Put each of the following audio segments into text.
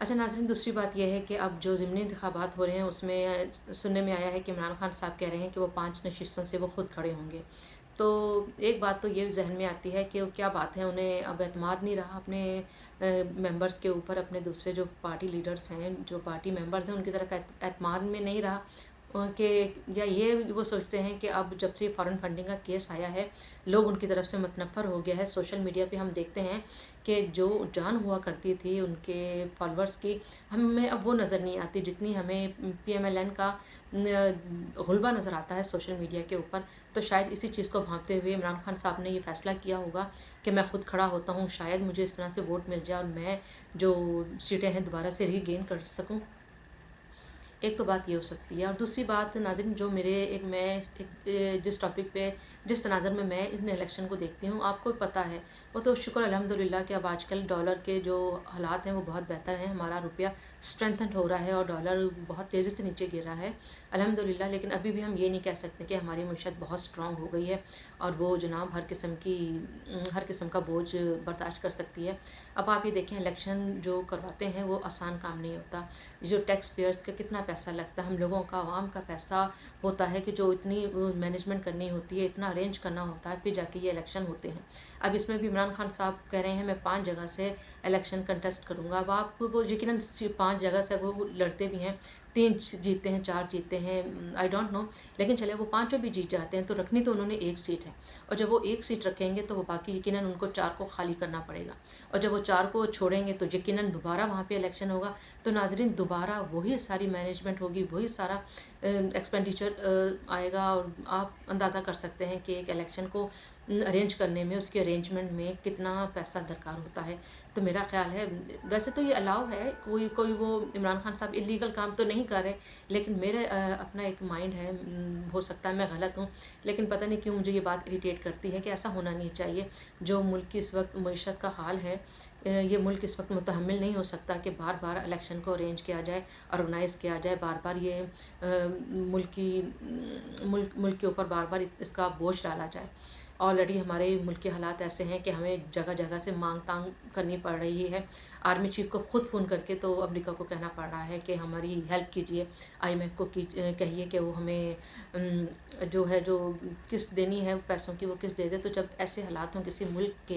اچھا ناظرین، دوسری بات یہ ہے کہ اب جو ضمنی انتخابات ہو رہے ہیں اس میں سننے میں آیا ہے کہ عمران خان صاحب کہہ رہے ہیں کہ وہ 5 نشستوں سے وہ خود کھڑے ہوں گے. تو ایک بات تو یہ ذہن میں آتی ہے کہ وہ کیا بات ہے، انہیں اب اعتماد نہیں رہا اپنے ممبرز کے اوپر، اپنے دوسرے جو پارٹی لیڈرز ہیں، جو پارٹی ممبرز ہیں ان کی طرف اعتماد میں نہیں رہا کہ یا یہ وہ سوچتے ہیں کہ اب جب سے فارن فنڈنگ کا کیس آیا ہے لوگ ان کی طرف سے متنفر ہو گیا ہے. سوشل میڈیا پہ ہم دیکھتے ہیں کہ جو جان ہوا کرتی تھی ان کے فالورز کی، ہمیں اب وہ نظر نہیں آتی جتنی ہمیں پی ایم ایل این کا غلبہ نظر آتا ہے سوشل میڈیا کے اوپر. تو شاید اسی چیز کو بھانپتے ہوئے عمران خان صاحب نے یہ فیصلہ کیا ہوگا کہ میں خود کھڑا ہوتا ہوں، شاید مجھے اس طرح سے ووٹ مل جائے اور میں جو سیٹیں ہیں دوبارہ سے ری گین کر سکوں. ایک تو بات یہ ہو سکتی ہے. اور دوسری بات ناظرین، جو میں جس ٹاپک پہ جس تناظر میں ان الیکشن کو دیکھتی ہوں، آپ کو پتہ ہے وہ تو شکر الحمدللہ کہ اب آج کل ڈالر کے جو حالات ہیں وہ بہت بہتر ہیں، ہمارا روپیہ اسٹرینتھنڈ ہو رہا ہے اور ڈالر بہت تیزی سے نیچے گر رہا ہے الحمدللہ. لیکن ابھی بھی ہم یہ نہیں کہہ سکتے کہ ہماری معیشت بہت اسٹرانگ ہو گئی ہے اور وہ جناب ہر قسم کا بوجھ برداشت کر سکتی ہے. اب آپ یہ دیکھیں، الیکشن جو کرواتے ہیں وہ آسان کام نہیں ہوتا. جو ٹیکس پیئرز کا کتنا پیسہ لگتا ہے، ہم لوگوں کا عوام کا پیسہ ہوتا ہے کہ جو اتنی مینجمنٹ کرنی ہوتی ہے، اتنا ارینج کرنا ہوتا ہے، پھر جا کے یہ الیکشن ہوتے ہیں. اب اس میں بھی عمران خان صاحب کہہ رہے ہیں میں 5 جگہ سے الیکشن کنٹیسٹ کروں گا. اب آپ وہ یقیناً 5 جگہ سے وہ لڑتے بھی ہیں، 3 جیتتے ہیں، 4 جیتتے ہیں، آئی ڈونٹ نو، لیکن چلے وہ 5 بھی جیت جاتے ہیں تو رکھنی تو انہوں نے 1 سیٹ ہے. اور جب وہ 1 سیٹ رکھیں گے تو وہ باقی یقیناً ان کو 4 کو خالی کرنا پڑے گا. اور جب وہ 4 کو چھوڑیں گے تو یقیناً دوبارہ وہاں پہ الیکشن ہوگا. تو ناظرین دوبارہ وہی ساری مینجمنٹ ہوگی، وہی سارا ایکسپینڈیچر آئے گا. اور آپ اندازہ کر سکتے ہیں کہ ایک الیکشن کو ارینج کرنے میں، اس کے ارینجمنٹ میں کتنا پیسہ درکار ہوتا ہے. تو میرا خیال ہے ویسے تو یہ الاؤ ہے، کوئی وہ عمران خان صاحب اللیگل کام تو نہیں کر رہے، لیکن میرے اپنا ایک مائنڈ ہے، ہو سکتا ہے میں غلط ہوں، لیکن پتہ نہیں کیوں مجھے یہ بات اریٹیٹ کرتی ہے کہ ایسا ہونا نہیں چاہیے. جو ملک کی اس وقت معیشت کا حال ہے، یہ ملک اس وقت متحمل نہیں ہو سکتا کہ بار بار الیکشن کو ارینج کیا جائے، آرگنائز کیا جائے، بار بار یہ ملک کے اوپر بار بار اس کا بوجھ ڈالا جائے. آلریڈی ہمارے ملک کے حالات ایسے ہیں کہ ہمیں جگہ جگہ سے مانگ تانگ کرنی پڑ رہی ہے. آرمی چیف کو خود فون کر کے تو امریکہ کو کہنا پڑ رہا ہے کہ ہماری ہیلپ کیجیے، آئی ایم ایف کو کہیے کہ وہ ہمیں جو قسط دینی ہے پیسوں کی وہ قسط دے دے. تو جب ایسے حالات ہوں کسی ملک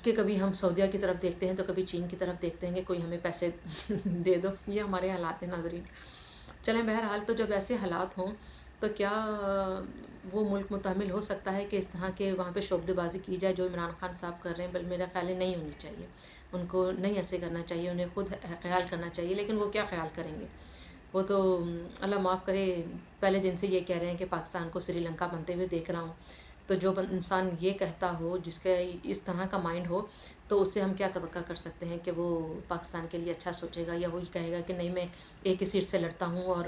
کہ کبھی ہم سعودیہ کی طرف دیکھتے ہیں تو کبھی چین کی طرف دیکھتے ہیں کہ کوئی ہمیں پیسے دے دو، یہ ہمارے حالات ہیں ناظرین. چلیں بہرحال، تو جب ایسے حالات ہوں تو کیا وہ ملک متحمل ہو سکتا ہے کہ اس طرح کے وہاں پہ شعبدے بازی کی جائے جو عمران خان صاحب کر رہے ہیں؟ بل میرا خیال ہے نہیں ہونی چاہیے، ان کو نہیں ایسے کرنا چاہیے، انہیں خود خیال کرنا چاہیے. لیکن وہ کیا خیال کریں گے؟ وہ تو اللہ معاف کرے پہلے دن سے یہ کہہ رہے ہیں کہ پاکستان کو سری لنکا بنتے ہوئے دیکھ رہا ہوں. تو جو انسان یہ کہتا ہو، جس کا اس طرح کا مائنڈ ہو، تو اس سے ہم کیا توقع کر سکتے ہیں کہ وہ پاکستان کے لیے اچھا سوچے گا، یا وہی کہے گا کہ نہیں میں ایک ہی سیٹ سے لڑتا ہوں اور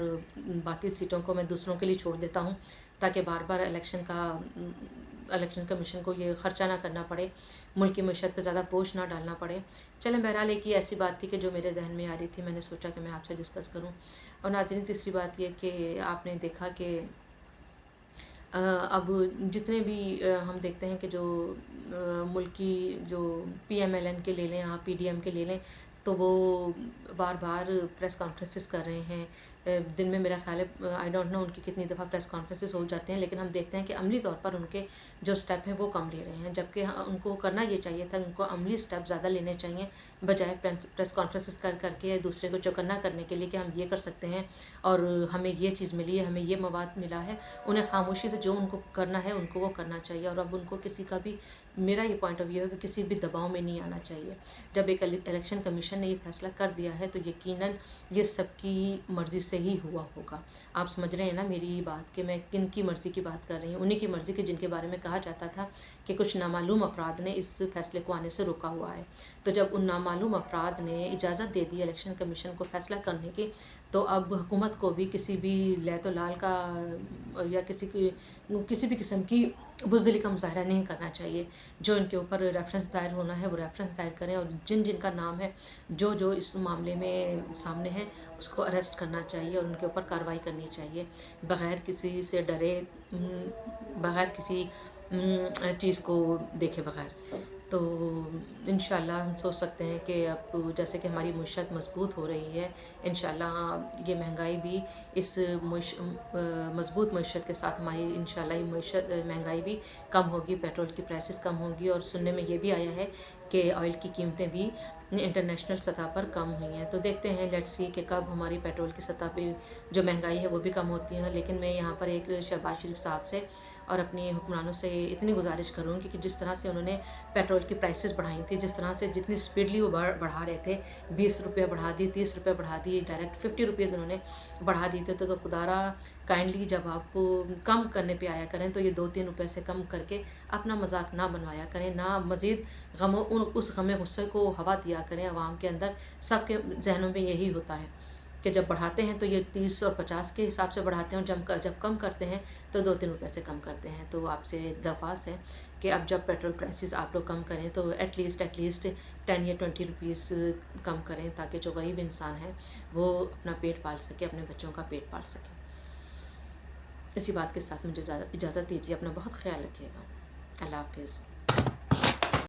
باقی سیٹوں کو میں دوسروں کے لیے چھوڑ دیتا ہوں تاکہ بار بار الیکشن کمیشن کو یہ خرچہ نہ کرنا پڑے، ملک کی معیشت پہ زیادہ بوجھ نہ ڈالنا پڑے. چلیں بہرحال ایک یہ ایسی بات تھی کہ جو میرے ذہن میں آ رہی تھی، میں نے سوچا کہ میں آپ سے ڈسکس کروں. اور ناظرین تیسری بات یہ کہ آپ نے دیکھا کہ اب جتنے بھی ہم دیکھتے ہیں کہ جو ملکی جو پی ایم ایل این کے لے لیں، آپ پی ڈی ایم کے لے لیں، تو وہ بار بار پریس کانفرنسز کر رہے ہیں. دن میں میرا خیال ہے آئی ڈونٹ نو ان کی کتنی دفعہ پریس کانفرنسز ہو جاتے ہیں، لیکن ہم دیکھتے ہیں کہ عملی طور پر ان کے جو سٹیپ ہیں وہ کم لے رہے ہیں، جبکہ ان کو کرنا یہ چاہیے تھا، ان کو عملی سٹیپ زیادہ لینے چاہیے بجائے پریس کانفرنسز کر کے دوسرے کو چوکنا کرنے کے لیے کہ ہم یہ کر سکتے ہیں اور ہمیں یہ چیز ملی ہے، ہمیں یہ مواد ملا ہے. انہیں خاموشی سے جو ان کو کرنا ہے ان کو وہ کرنا چاہیے. اور اب ان کو کسی کا بھی، میرا یہ پوائنٹ آف ویو ہے کہ کسی بھی دباؤ میں نہیں آنا چاہیے. جب ایک الیکشن کمیشن نے یہ فیصلہ کر دیا ہے تو یقیناً یہ سب کی مرضی سے ہی ہوا ہوگا. آپ سمجھ رہے ہیں نا میری بات کہ میں کن کی مرضی کی بات کر رہی ہوں؟ انہیں کی مرضی کی جن کے بارے میں کہا جاتا تھا کہ کچھ نامعلوم افراد نے اس فیصلے کو آنے سے روکا ہوا ہے. تو جب ان نامعلوم افراد نے اجازت دے دی الیکشن کمیشن کو فیصلہ کرنے کی، تو اب حکومت کو بھی کسی بھی لیت و لال کا یا کسی بھی قسم کی بزدلی کا مظاہرہ نہیں کرنا چاہیے. جو ان کے اوپر ریفرنس دائر ہونا ہے وہ ریفرنس دائر کریں، اور جن کا نام ہے جو اس معاملے میں سامنے ہے اس کو اریسٹ کرنا چاہیے اور ان کے اوپر کارروائی کرنی چاہیے، بغیر کسی سے ڈرے، بغیر کسی چیز کو دیکھے بغیر. تو انشاءاللہ ہم سوچ سکتے ہیں کہ اب جیسے کہ ہماری معیشت مضبوط ہو رہی ہے، انشاءاللہ یہ مہنگائی بھی اس مضبوط معیشت کے ساتھ ہماری انشاءاللہ یہ مہنگائی بھی کم ہوگی، پیٹرول کی پرائسز کم ہوگی، اور سننے میں یہ بھی آیا ہے کہ آئل کی قیمتیں بھی انٹرنیشنل سطح پر کم ہوئی ہیں۔ تو دیکھتے ہیں لیٹس سی کہ کب ہماری پیٹرول کی سطح پہ جو مہنگائی ہے وہ بھی کم ہوتی ہے۔ لیکن میں یہاں پر ایک شہباز شریف صاحب سے اور اپنی حکمرانوں سے اتنی گزارش کروں کہ جس طرح سے انہوں نے پیٹرول کی پرائسز بڑھائی تھی، جس طرح سے جتنی اسپیڈلی وہ بڑھا رہے تھے، 20 روپے بڑھا دی، 30 روپے بڑھا دی، ڈائریکٹ 50 روپیز انہوں نے بڑھا دی تھے، تو خدا را کائنڈلی جب آپ کم کرنے پہ آیا کریں تو یہ 2-3 روپے سے کم کر کے اپنا مذاق نہ بنوایا کریں، نہ مزید اس غم غصے کو ہوا دیا کریں عوام کے اندر۔ سب کے ذہنوں میں یہی ہوتا ہے کہ جب بڑھاتے ہیں تو یہ 30 اور 50 کے حساب سے بڑھاتے ہیں، اور جب کم کرتے ہیں تو 2-3 روپے سے کم کرتے ہیں۔ تو آپ سے درخواست ہے کہ اب جب پیٹرول پرائسز آپ لوگ کم کریں تو ایٹ لیسٹ 10 یا 20 روپیز کم کریں، تاکہ جو غریب انسان ہے وہ اپنا پیٹ پال سکے، اپنے بچوں کا پیٹ پال سکے۔ اسی بات کے ساتھ مجھے اجازت دیجیے، اپنا بہت خیال رکھیے گا۔ اللہ حافظ۔